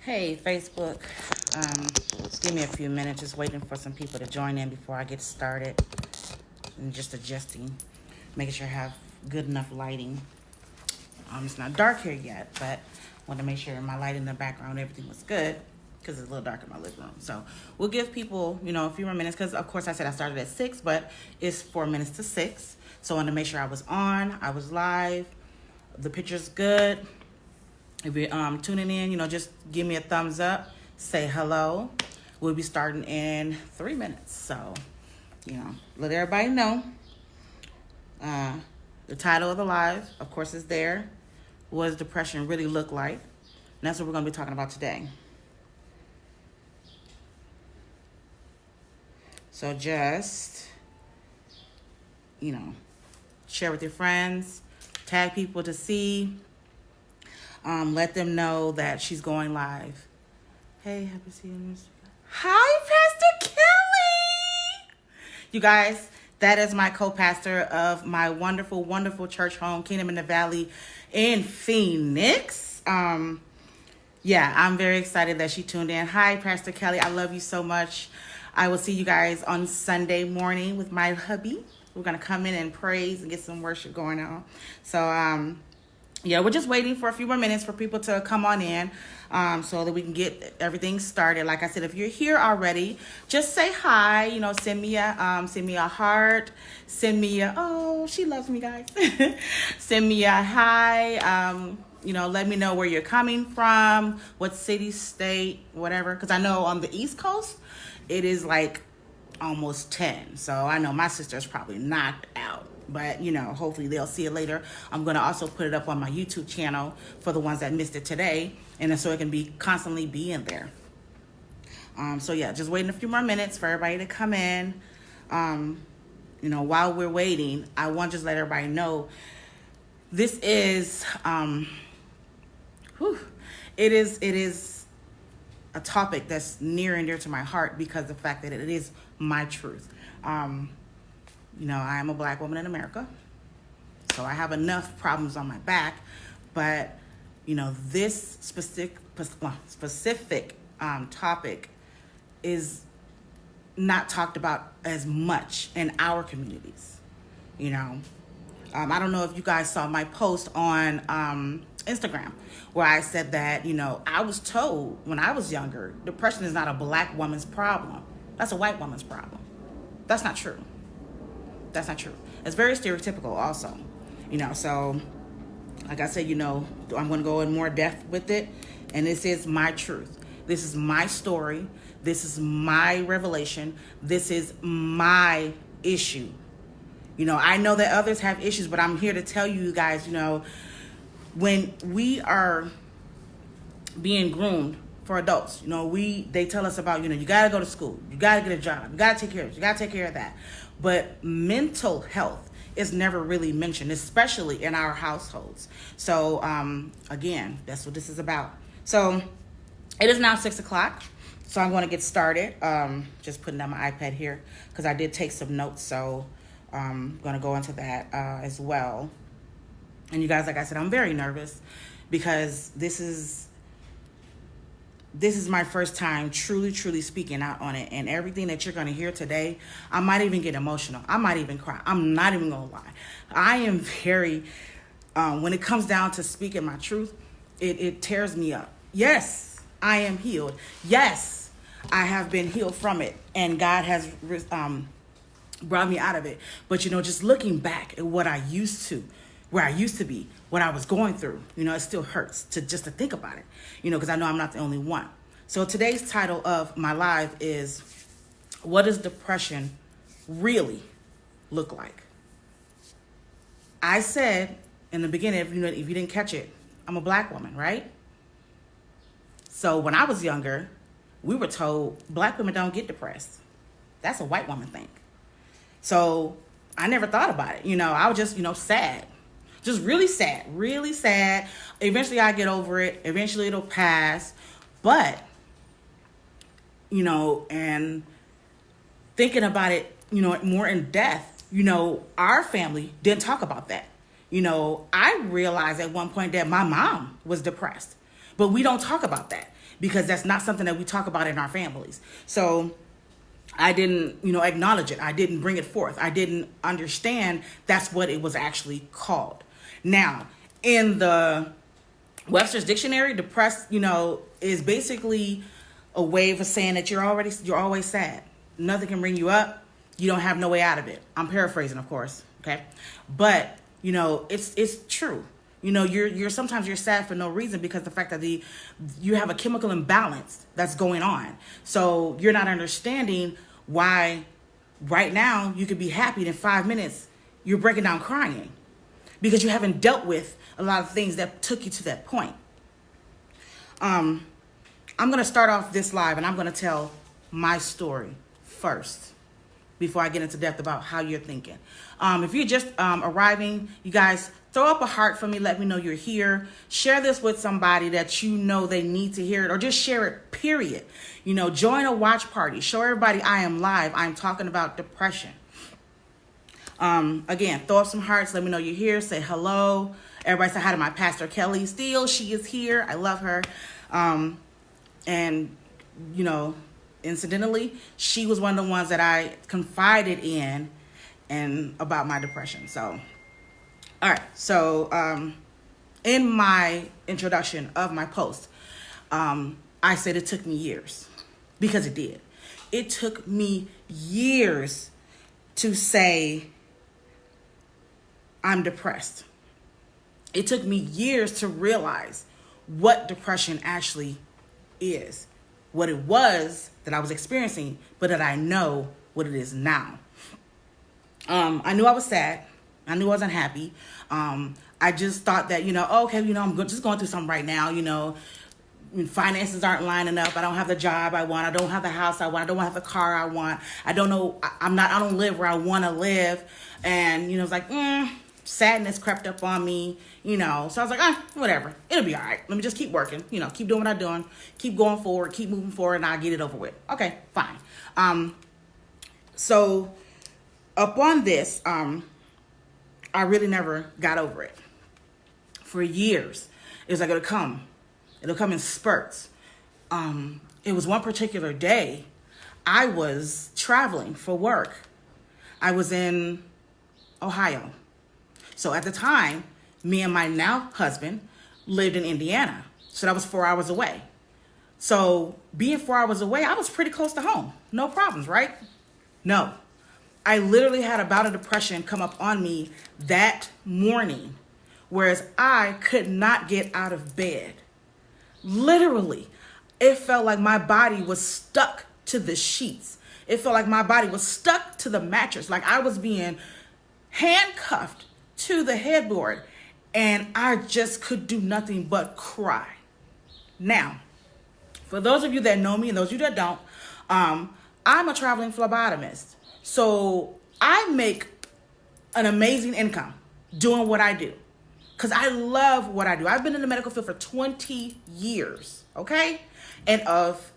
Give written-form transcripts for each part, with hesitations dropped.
Hey, Facebook. Give me a few minutes. Just waiting for some people to join in before I get started. And just adjusting, making sure I have good enough lighting. It's not dark here yet, but want to make sure my light in the background, everything was good because it's a little dark in my living room. So we'll give people, a few more minutes because, of course, I said I started at 6, but it's 4 minutes to 6. So I want to make sure I was on, I was live, the picture's good. If you're tuning in, just give me a thumbs up, say hello. We'll be starting in 3 minutes. So, let everybody know. The title of the live, of course, is there. What does depression really look like? And that's what we're going to be talking about today. So just, share with your friends, tag people to see. Let them know that she's going live. Hey, happy to see you. Hi, Pastor Kelly. You guys, that is my co-pastor of my wonderful, wonderful church home, Kingdom in the Valley in Phoenix. I'm very excited that she tuned in. Hi, Pastor Kelly. I love you so much. I will see you guys on Sunday morning with my hubby. We're going to come in and praise and get some worship going on. So, we're just waiting for a few more minutes for people to come on in so that we can get everything started. Like I said, if you're here already, just say hi. Send me a heart. Send me she loves me, guys. Send me a hi. Let me know where you're coming from, what city, state, whatever. Because I know on the East Coast, it is like almost 10. So I know my sister's probably knocked out. But, hopefully they'll see it later. I'm going to also put it up on my YouTube channel for the ones that missed it today. And so it can constantly be in there. Just waiting a few more minutes for everybody to come in. While we're waiting, I want to just let everybody know this is, it is a topic that's near and dear to my heart because of the fact that it is my truth. I am a black woman in America, so I have enough problems on my back, but, this specific topic is not talked about as much in our communities, I don't know if you guys saw my post on Instagram where I said that, I was told when I was younger, depression is not a black woman's problem. That's a white woman's problem. That's not true. That's not true. It's very stereotypical also, so like I said, I'm going to go in more depth with it. And this is my truth. This is my story. This is my revelation. This is my issue. I know that others have issues, but I'm here to tell you guys, when we are being groomed for adults, they tell us about, you got to go to school. You got to get a job. You got to take care of it. You got to take care of that. But mental health is never really mentioned, especially in our households. So, again, that's what this is about. So, it is now 6 o'clock. So, I'm going to get started. Just putting down my iPad here because I did take some notes. So, I'm going to go into that as well. And you guys, like I said, I'm very nervous because this is my first time truly speaking out on it. And everything that you're going to hear today, I might even get emotional. I might even cry. I'm not even going to lie. I am very, when it comes down to speaking my truth, it tears me up. Yes, I am healed. Yes, I have been healed from it. And God has brought me out of it. But, just looking back at what I used to, where I used to be, what I was going through, it still hurts to think about it, because I know I'm not the only one. So today's title of my live is, what does depression really look like? I said in the beginning, if you didn't catch it, I'm a black woman, right? So when I was younger, we were told black women don't get depressed. That's a white woman thing. So I never thought about it. I was just, sad. Just really sad. Eventually I get over it. Eventually it'll pass. But, and thinking about it, more in depth, our family didn't talk about that. I realized at one point that my mom was depressed. But we don't talk about that because that's not something that we talk about in our families. So I didn't, acknowledge it. I didn't bring it forth. I didn't understand that's what it was actually called. Now, in the Webster's Dictionary, depressed, is basically a way of saying that you're always sad. Nothing can bring you up. You don't have no way out of it. I'm paraphrasing, of course. Okay. But, it's true. Sometimes you're sad for no reason because the fact that you have a chemical imbalance that's going on. So you're not understanding why right now you could be happy and in 5 minutes you're breaking down crying because you haven't dealt with a lot of things that took you to that point. I'm going to start off this live and I'm going to tell my story first before I get into depth about how you're thinking. If you're just arriving, you guys throw up a heart for me. Let me know you're here. Share this with somebody that you know they need to hear it, or just share it, period. Join a watch party. Show everybody I am live. I'm talking about depression. Again, throw up some hearts. Let me know you're here. Say hello. Everybody say hi to my pastor, Kelly Steele. She is here. I love her. And, incidentally, she was one of the ones that I confided in and about my depression. So, all right. So, in my introduction of my post, I said it took me years, because it did. It took me years to say I'm depressed. It took me years to realize what depression actually is, what it was that I was experiencing, but that I know what it is now. I knew I was sad. I knew I was unhappy. I just thought that, I'm just going through something right now, finances aren't lining up. I don't have the job I want. I don't have the house I want. I don't have the car I want. I don't know. I don't live where I want to live. And, it's like, sadness crept up on me, So I was like, whatever. It'll be all right. Let me just keep working, keep doing what I'm doing, keep going forward, keep moving forward, and I'll get it over with. Okay, fine. So upon this, I really never got over it. For years, it was like, it'll come in spurts. It was one particular day, I was traveling for work. I was in Ohio. So at the time, me and my now husband lived in Indiana. So that was 4 hours away. So being 4 hours away, I was pretty close to home. No problems, right? No. I literally had a bout of depression come up on me that morning, whereas I could not get out of bed. Literally, it felt like my body was stuck to the sheets. It felt like my body was stuck to the mattress, like I was being handcuffed to the headboard, and I just could do nothing but cry. Now, for those of you that know me and those of you that don't, I'm a traveling phlebotomist. So I make an amazing income doing what I do because I love what I do. I've been in the medical field for 20 years, okay? And of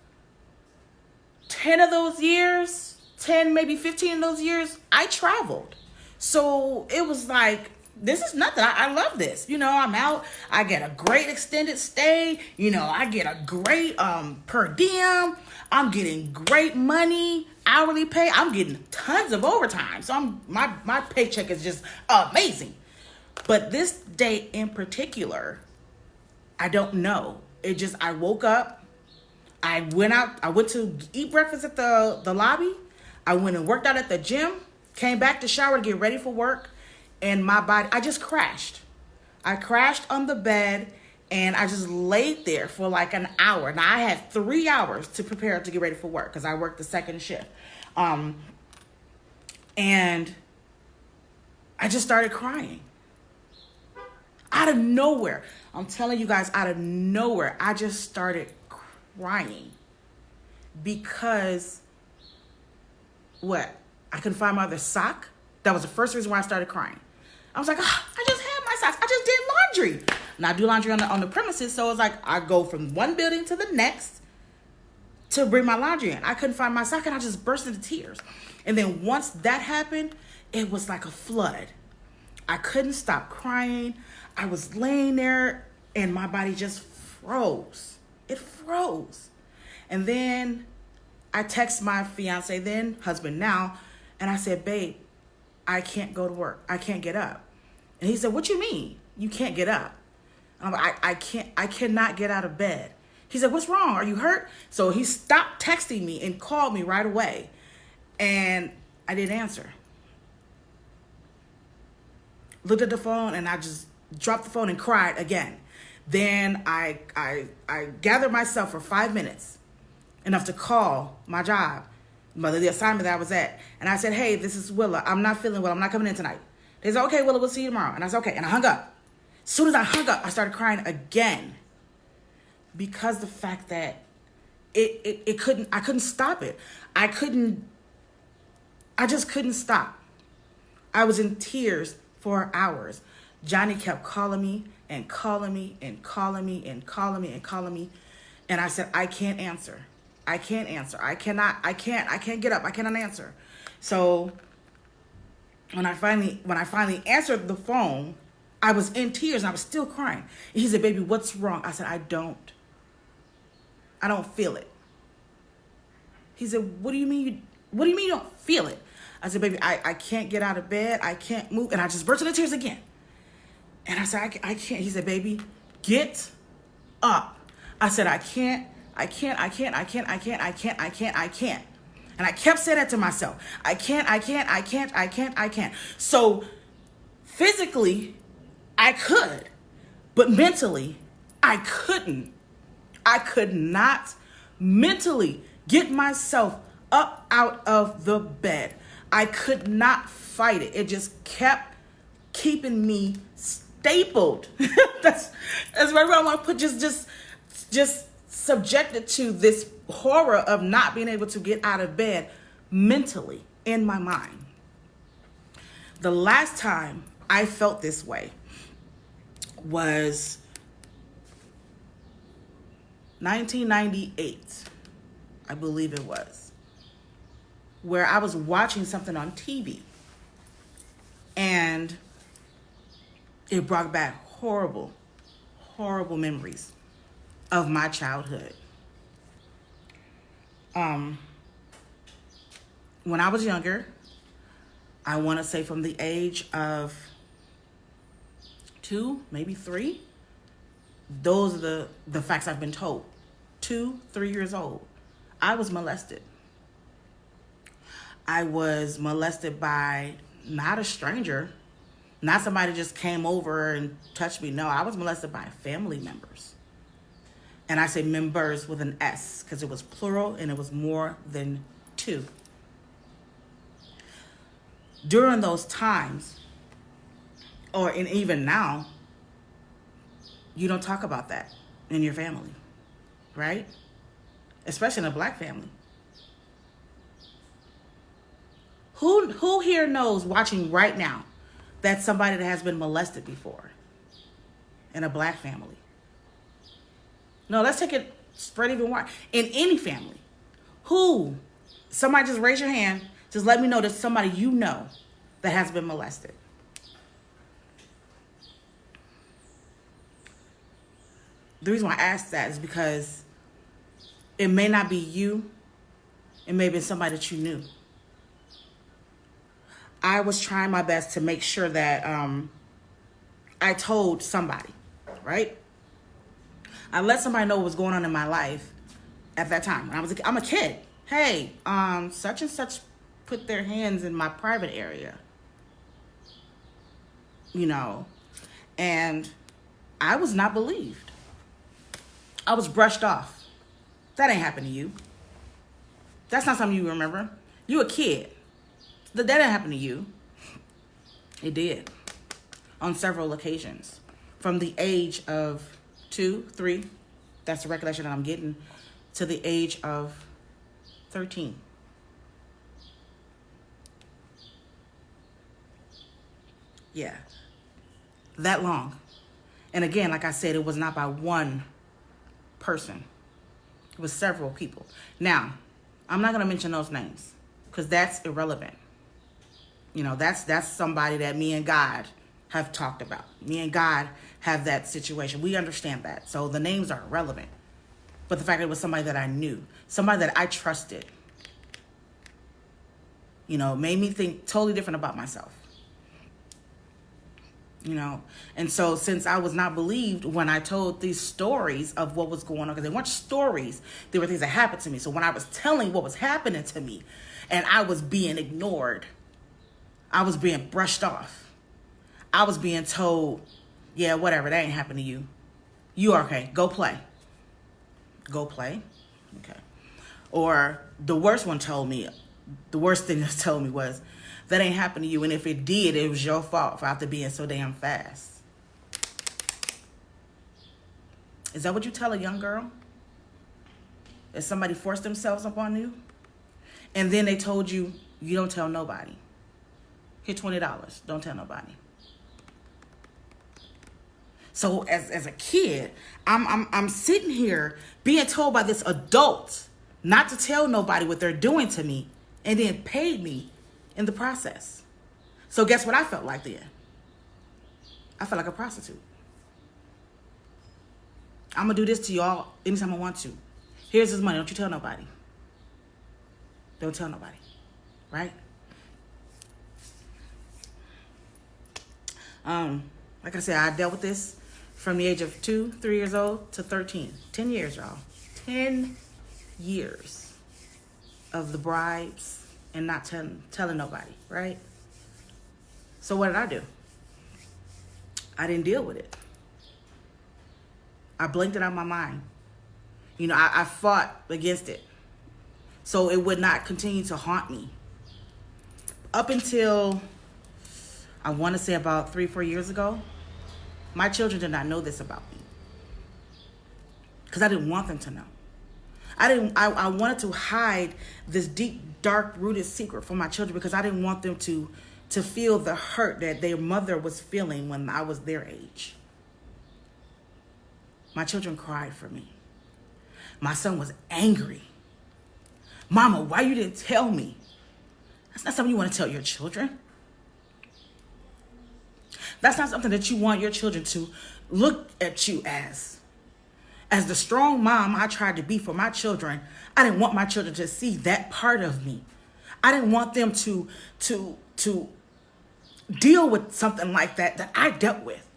10 of those years, 10, maybe 15 of those years, I traveled. So it was like, this is nothing. I love this. I'm out. I get a great extended stay. I get a great per diem. I'm getting great money, hourly pay. I'm getting tons of overtime. So my paycheck is just amazing. But this day in particular, I don't know. I woke up. I went out. I went to eat breakfast at the lobby. I went and worked out at the gym. Came back to shower to get ready for work, and my body, I just crashed. I crashed on the bed, and I just laid there for like an hour. Now, I had 3 hours to prepare to get ready for work because I worked the second shift. And I just started crying. Out of nowhere. I'm telling you guys, out of nowhere, I just started crying because what? I couldn't find my other sock. That was the first reason why I started crying. I was like, I just had my socks. I just did laundry. And I do laundry on the premises. So it's like I go from one building to the next to bring my laundry in. I couldn't find my sock and I just burst into tears. And then once that happened, it was like a flood. I couldn't stop crying. I was laying there and my body just froze. It froze. And then I text my fiance, then husband now, and I said, babe, I can't go to work. I can't get up. And he said, what you mean? You can't get up? And I'm like, I cannot get out of bed. He said, what's wrong? Are you hurt? So he stopped texting me and called me right away. And I didn't answer. Looked at the phone and I just dropped the phone and cried again. Then I gathered myself for 5 minutes, enough to call my job, the assignment that I was at. And I said, hey, this is Willa. I'm not feeling well. I'm not coming in tonight. They said, okay, Willa, we'll see you tomorrow. And I said, okay. And I hung up. As soon as I hung up, I started crying again. Because the fact that I couldn't stop it. I just couldn't stop. I was in tears for hours. Johnny kept calling me and calling me and calling me and calling me and calling me. And I said, I can't answer. I can't answer. I can't get up. I cannot answer. So when I finally answered the phone, I was in tears and I was still crying. And he said, baby, what's wrong? I said, I don't feel it. He said, what do you mean you don't feel it? I said, baby, I can't get out of bed. I can't move. And I just burst into tears again. And I said, I can't. He said, baby, get up. I said, I can't. And I kept saying that to myself. I can't. So physically, I could, but mentally, I couldn't. I could not mentally get myself up out of the bed. I could not fight it. It just kept keeping me stapled. that's right where I want to put just subjected to this horror of not being able to get out of bed mentally in my mind. The last time I felt this way was 1998, I believe it was, where I was watching something on TV and it brought back horrible memories of my childhood. When I was younger, I want to say from the age of 2, maybe 3, those are the facts I've been told. 2, 3 years old, I was molested. I was molested by not a stranger, not somebody just came over and touched me. No, I was molested by family members. And I say members with an S because it was plural and it was more than 2. During those times, and even now, you don't talk about that in your family, right? Especially in a black family. Who here knows, watching right now, that's somebody that has been molested before in a black family? No, let's take it spread even wide. In any family. Who? Somebody just raise your hand. Just let me know that somebody you know that has been molested. The reason why I ask that is because it may not be you. It may have been somebody that you knew. I was trying my best to make sure that I told somebody, right? I let somebody know what was going on in my life at that time. When I'm a kid. Hey, such and such put their hands in my private area. You know, and I was not believed. I was brushed off. That ain't happened to you. That's not something you remember. You a kid. That didn't happen to you. It did. On several occasions. From the age of 2, 3, that's the recollection that I'm getting, to the age of 13. Yeah. That long. And again, like I said, it was not by one person. It was several people. Now, I'm not going to mention those names because that's irrelevant. You know, that's somebody that me and God have talked about. Me and God have that situation. We understand that. So the names are irrelevant. But the fact that it was somebody that I knew, somebody that I trusted, you know, made me think totally different about myself. You know, and so since I was not believed when I told these stories of what was going on, because they weren't stories, they were things that happened to me. So when I was telling what was happening to me and I was being ignored, I was being brushed off, I was being told, yeah, whatever, that ain't happened to you. You are okay. Go play. Go play. Okay. Or the worst one told me, the worst thing that told me was, that ain't happened to you, and if it did, it was your fault for after being so damn fast. Is that what you tell a young girl? That somebody forced themselves upon you? And then they told you, you don't tell nobody. Here, $20, don't tell nobody. So as a kid, I'm sitting here being told by this adult not to tell nobody what they're doing to me, and then paid me in the process. So guess what I felt like then? I felt like a prostitute. I'm gonna do this to y'all anytime I want to. Here's this money, don't you tell nobody. Don't tell nobody, right? Like I said, I dealt with this from the age of 2, 3 years old to 13. 10 years, y'all. 10 years of the bribes and not telling nobody, right? So what did I do? I didn't deal with it. I blinked it out of my mind. You know, I fought against it so it would not continue to haunt me. Up until, I want to say about 3, 4 years ago, my children did not know this about me because I didn't want them to know. I wanted to hide this deep, dark rooted secret from my children because I didn't want them to feel the hurt that their mother was feeling when I was their age. My children cried for me. My son was angry. Mama, why you didn't tell me? That's not something you want to tell your children. That's not something that you want your children to look at you as. As the strong mom I tried to be for my children, I didn't want my children to see that part of me. I didn't want them to deal with something like that I dealt with.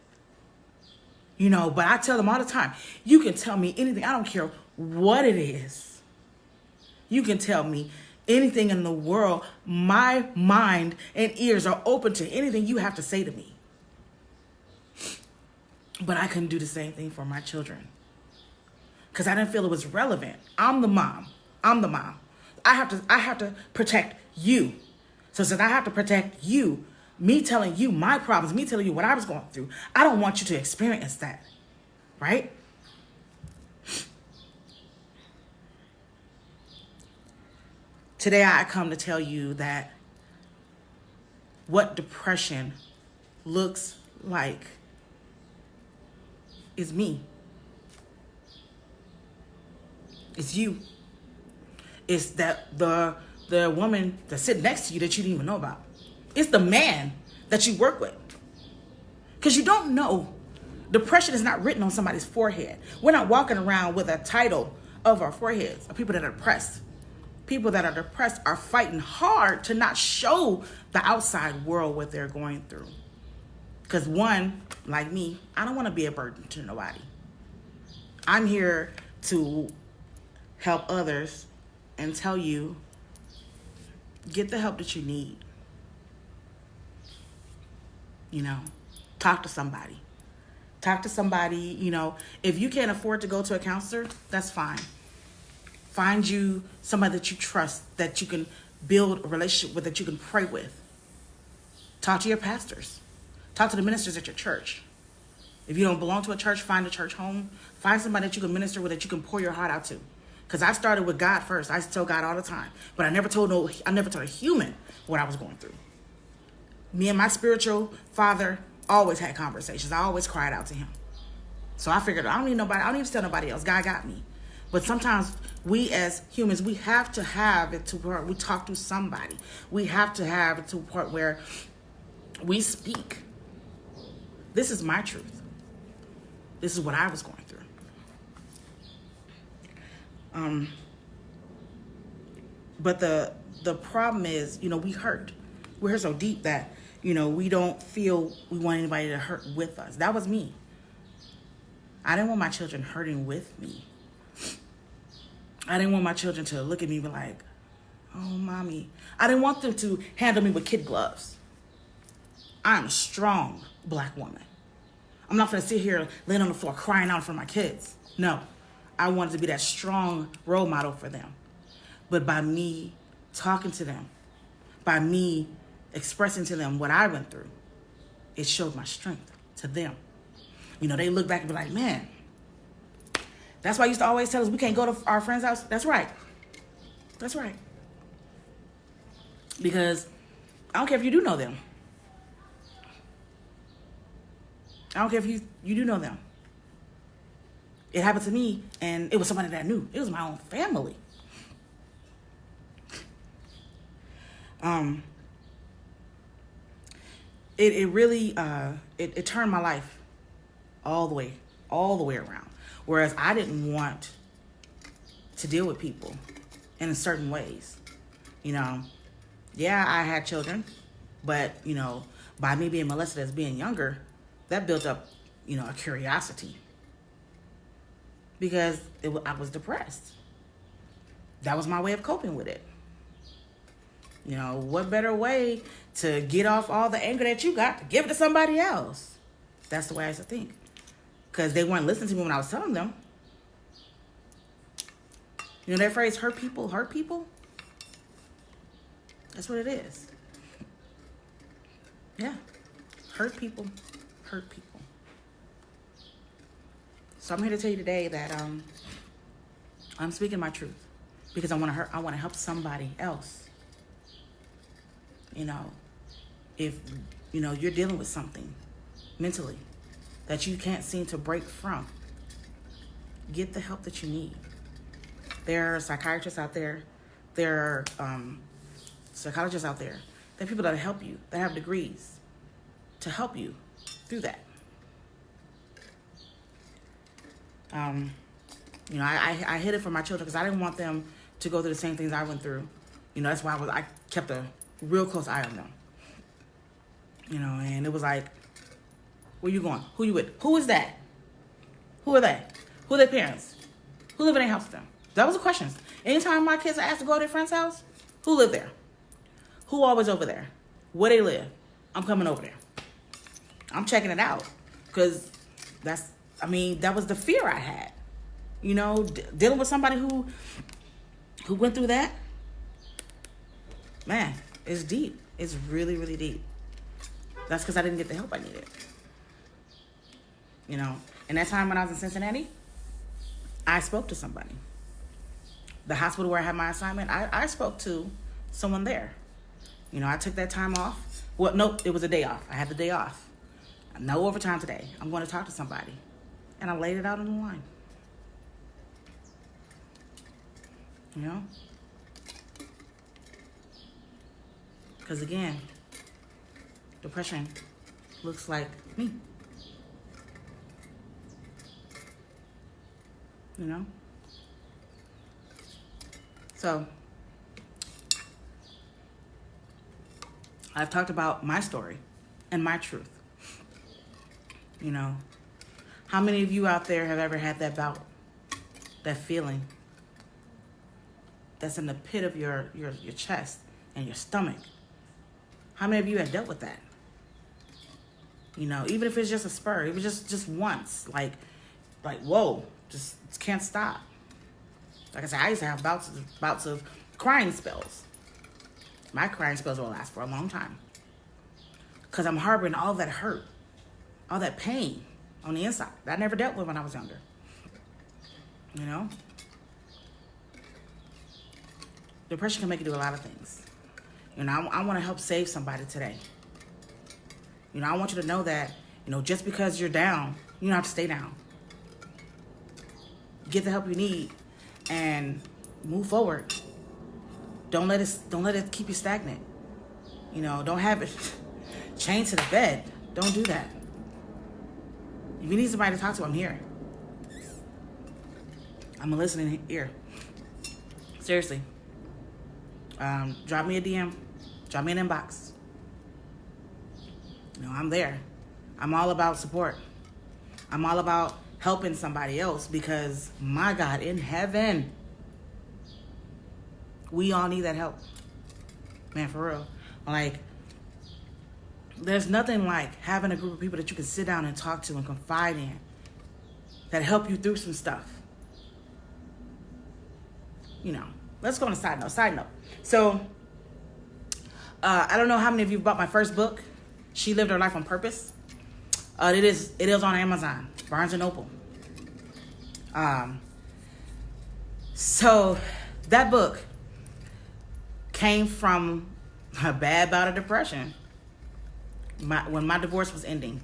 You know, but I tell them all the time, you can tell me anything. I don't care what it is. You can tell me anything in the world. My mind and ears are open to anything you have to say to me. But I couldn't do the same thing for my children because I didn't feel it was relevant. I'm the mom. I have to protect you. So since I have to protect you, me telling you my problems, me telling you what I was going through, I don't want you to experience that, right? Today I come to tell you that what depression looks like is me. It's you. It's that the woman that's sitting next to you that you didn't even know about. It's the man that you work with. Because you don't know. Depression is not written on somebody's forehead. We're not walking around with a title of our foreheads of people that are depressed. People that are depressed are fighting hard to not show the outside world what they're going through. Because one, like me, I don't want to be a burden to nobody. I'm here to help others and tell you, get the help that you need. You know, talk to somebody. Talk to somebody, you know. If you can't afford to go to a counselor, that's fine. Find you somebody that you trust, that you can build a relationship with, that you can pray with. Talk to your pastors. Talk to the ministers at your church. If you don't belong to a church, find a church home. Find somebody that you can minister with, that you can pour your heart out to. Because I started with God first. I tell God all the time. But I never told a human what I was going through. Me and my spiritual father always had conversations. I always cried out to him. So I figured, I don't need nobody. I don't need to tell nobody else. God got me. But sometimes we as humans, we have to have it to where we talk to somebody. We have to have it to a point where we speak. This is my truth. This is what I was going through. But the problem is, we hurt. We hurt so deep that, we don't feel we want anybody to hurt with us. That was me. I didn't want my children hurting with me. I didn't want my children to look at me and be like, oh, mommy. I didn't want them to handle me with kid gloves. I'm a strong black woman. I'm not going to sit here laying on the floor crying out for my kids. No, I wanted to be that strong role model for them. But by me talking to them, by me expressing to them what I went through, it showed my strength to them. They look back and be like, man, that's why I used to always tell us we can't go to our friend's house. That's right. That's right. Because I don't care if you do know them. I don't care if you do know them. It happened to me, and it was somebody that I knew. It was my own family. It really it turned my life all the way around. Whereas I didn't want to deal with people in certain ways. Yeah, I had children, but by me being molested as being younger, that built up a curiosity, because I was depressed. That was my way of coping with it. What better way to get off all the anger that you got to give it to somebody else? That's the way I used to think. Because they weren't listening to me when I was telling them. That phrase, hurt people hurt people? That's what it is. Yeah. Hurt people hurt people. So I'm here to tell you today that I'm speaking my truth. Because I want to help somebody else. If you're dealing with something mentally that you can't seem to break from, get the help that you need. There are psychiatrists out there. There are psychologists out there. There are people that help you, that have degrees to help you through that. I hid it from my children because I didn't want them to go through the same things I went through. That's why I kept a real close eye on them. And it was like, where you going? Who you with? Who is that? Who are they? Who are their parents? Who live in their house with them? That was the questions. Anytime my kids are asked to go to their friend's house, who lived there? Who always over there? Where they live? I'm coming over there. I'm checking it out. Because that was the fear I had. Dealing with somebody who went through that. Man, it's deep. It's really, really deep. That's because I didn't get the help I needed. And that time when I was in Cincinnati, I spoke to somebody. The hospital where I had my assignment, I spoke to someone there. I took that time off. Well, nope, it was a day off. I had the day off. No overtime today. I'm going to talk to somebody. And I laid it out on the line. Because again, depression looks like me. So I've talked about my story and my truth. How many of you out there have ever had that bout, that feeling that's in the pit of your chest and your stomach? How many of you have dealt with that? Even if it's just a spur, it was just once, like whoa, just can't stop. Like I said, I used to have bouts of crying spells. My crying spells will last for a long time. Because I'm harboring all that hurt, all that pain on the inside that I never dealt with when I was younger. Depression can make you do a lot of things. I want to help save somebody today. I want you to know that, just because you're down, you don't have to stay down. Get the help you need and move forward. Don't let it keep you stagnant. Don't have it chained to the bed. Don't do that. If you need somebody to talk to, I'm here. I'm a listening ear. Seriously. Drop me a DM. Drop me an inbox. I'm there. I'm all about support. I'm all about helping somebody else because, my God, in heaven, we all need that help. Man, for real. Like, there's nothing like having a group of people that you can sit down and talk to and confide in that help you through some stuff. Let's go on a side note. So, I don't know how many of you bought my first book, She Lived Her Life on Purpose. It is on Amazon, Barnes & Noble. So that book came from a bad bout of depression. When my divorce was ending,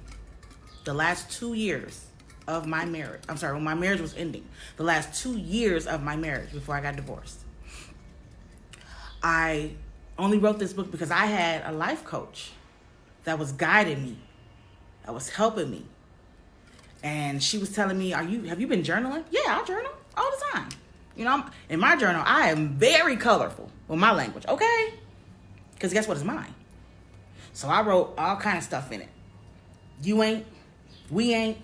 the last 2 years of my marriage, when my marriage was ending, the last 2 years of my marriage before I got divorced, I only wrote this book because I had a life coach that was guiding me, that was helping me. And she was telling me, have you been journaling? Yeah, I journal all the time. In my journal, I am very colorful with my language, okay? Because guess what? It's mine. So I wrote all kind of stuff in it. You ain't, we ain't,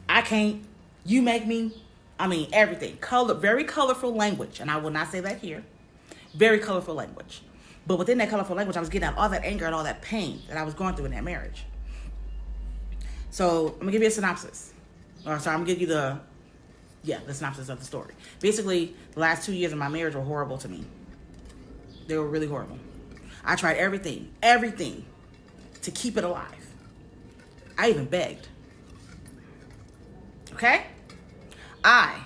I can't, you make me. Everything. Very colorful language. And I will not say that here. Very colorful language. But within that colorful language, I was getting out all that anger and all that pain that I was going through in that marriage. So I'm going to give you a synopsis. I'm going to give you the synopsis of the story. Basically, the last 2 years of my marriage were horrible to me. They were really horrible. I tried everything to keep it alive. I even begged. Okay? I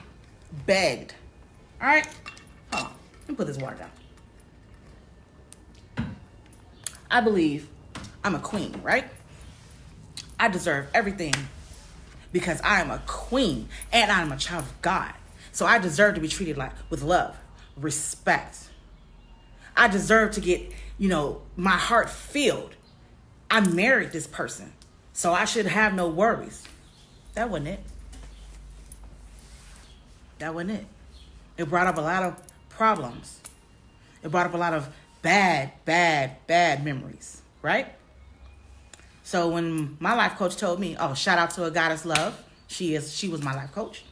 begged. All right? Hold on. Let me put this water down. I believe I'm a queen, right? I deserve everything because I am a queen and I'm a child of God. So I deserve to be treated with love, respect. I deserve to get, my heart filled. I married this person, so I should have no worries. That wasn't it. It brought up a lot of problems. It brought up a lot of bad memories, right? So when my life coach told me, shout out to a goddess love. She was my life coach.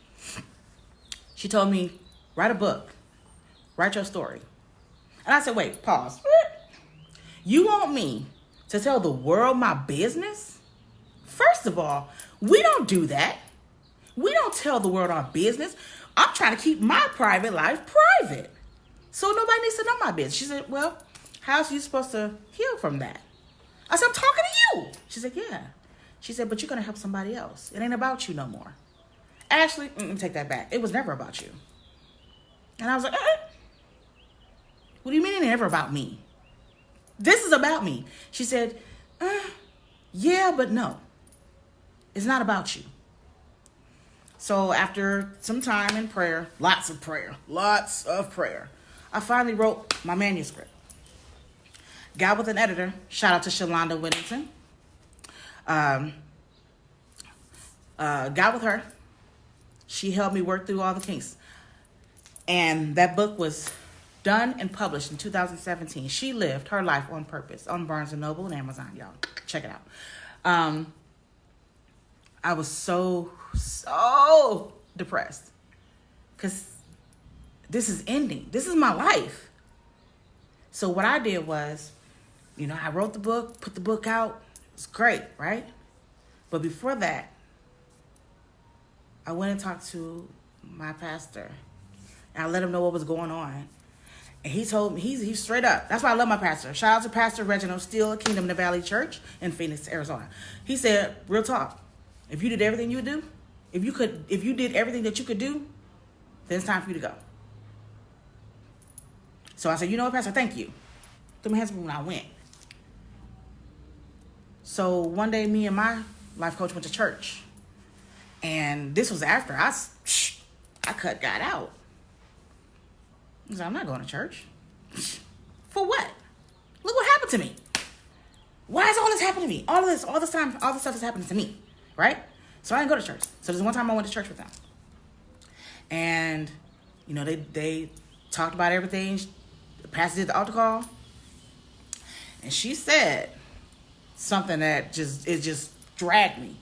She told me, write a book. Write your story. And I said, wait, pause. You want me to tell the world my business? First of all, we don't do that. We don't tell the world our business. I'm trying to keep my private life private. So nobody needs to know my business. She said, well, how's you supposed to heal from that? I said, I'm talking to you. She said, yeah. She said, but you're going to help somebody else. It ain't about you no more. Actually, take that back. It was never about you. And I was like, what do you mean it ain't ever about me? This is about me. She said, yeah, but no. It's not about you. So after some time in prayer, lots of prayer, I finally wrote my manuscript. Got with an editor. Shout out to Shalonda Whittington. Got with her. She helped me work through all the kinks. And that book was done and published in 2017. She Lived Her Life on Purpose on Barnes & Noble and Amazon, y'all. Check it out. I was so depressed because this is ending. This is my life. So what I did was, I wrote the book, put the book out. It was great, right? But before that, I went and talked to my pastor. And I let him know what was going on. And he told me, he's straight up. That's why I love my pastor. Shout out to Pastor Reginald Steele at Kingdom in the Valley Church in Phoenix, Arizona. He said, real talk, if you did everything you would do, if you did everything that you could do, then it's time for you to go. So I said, you know what, Pastor, thank you. Threw my hands up when I went. So one day, me and my life coach went to church. And this was after I cut God out. I said, I'm not going to church. For what? Look what happened to me. Why is all this happening to me? All this stuff is happening to me, right? So I didn't go to church. So there's one time I went to church with them. And, you know, they talked about everything. The pastor did the altar call. And she said something that just dragged me.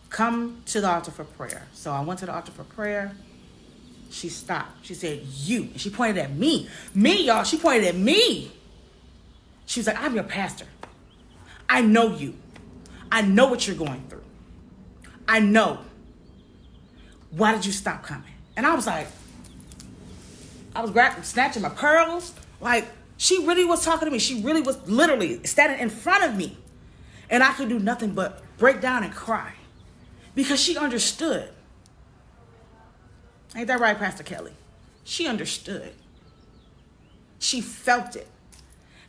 Come to the altar for prayer. So I went to the altar for prayer. She stopped. She said, you. And she pointed at me. Me, y'all. She pointed at me. She was like, I'm your pastor. I know you. I know what you're going through. I know. Why did you stop coming? And I was like, I was snatching my pearls. Like, she really was talking to me. She really was literally standing in front of me. And I could do nothing but break down and cry. Because she understood. Ain't that right, Pastor Kelly? She understood. She felt it.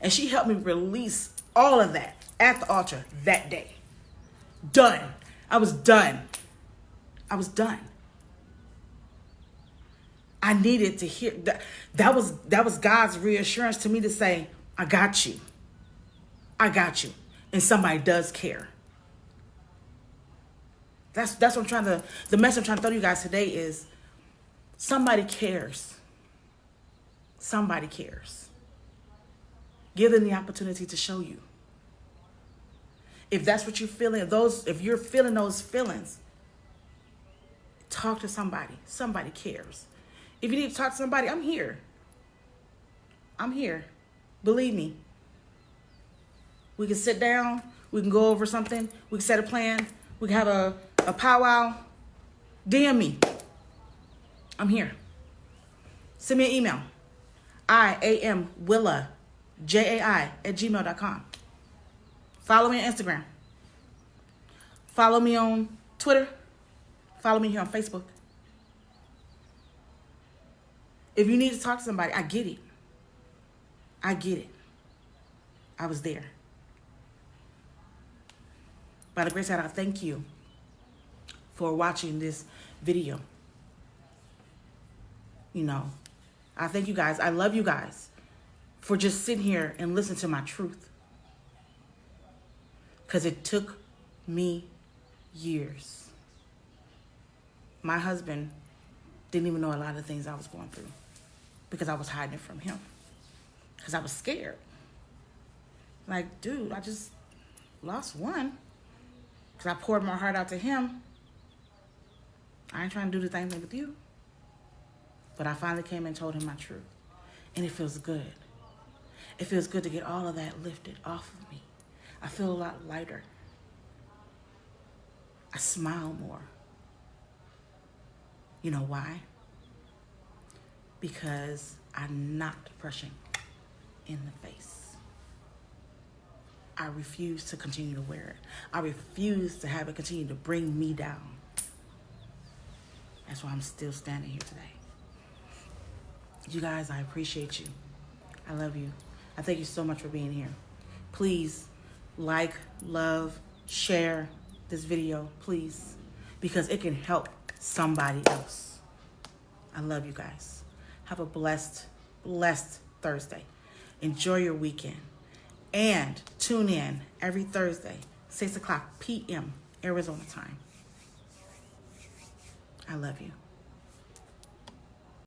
And she helped me release all of that at the altar that day. Done. I was done. I was done. I needed to hear that. That was God's reassurance to me to say, I got you. I got you. And somebody does care. That's what I'm trying to, the message I'm trying to throw to you guys today is somebody cares. Somebody cares. Give them the opportunity to show you. If that's what you're feeling, if you're feeling those feelings, talk to somebody. Somebody cares. If you need to talk to somebody, I'm here. I'm here. Believe me. We can sit down. We can go over something. We can set a plan. We can have a powwow. DM me. I'm here. Send me an email. IAMWilla, JAI@gmail.com. Follow me on Instagram. Follow me on Twitter. Follow me here on Facebook. If you need to talk to somebody, I get it. I get it. I was there. By the grace of God, I thank you for watching this video. You know, I thank you guys. I love you guys for just sitting here and listening to my truth. Because it took me years. My husband didn't even know a lot of the things I was going through because I was hiding it from him. Because I was scared. Like, dude, I just lost one. Because I poured my heart out to him. I ain't trying to do the same thing with you. But I finally came and told him my truth. And it feels good. It feels good to get all of that lifted off of me. I feel a lot lighter. I smile more. You know why? Because I'm not brushing in the face. I refuse to continue to wear it. I refuse to have it continue to bring me down. That's why I'm still standing here today. You guys, I appreciate you. I love you. I thank you so much for being here. Please like, love, share this video, please, because it can help somebody else. I love you guys. Have a blessed Thursday. Enjoy your weekend. And tune in every Thursday, 6 o'clock p.m. Arizona time. I love you.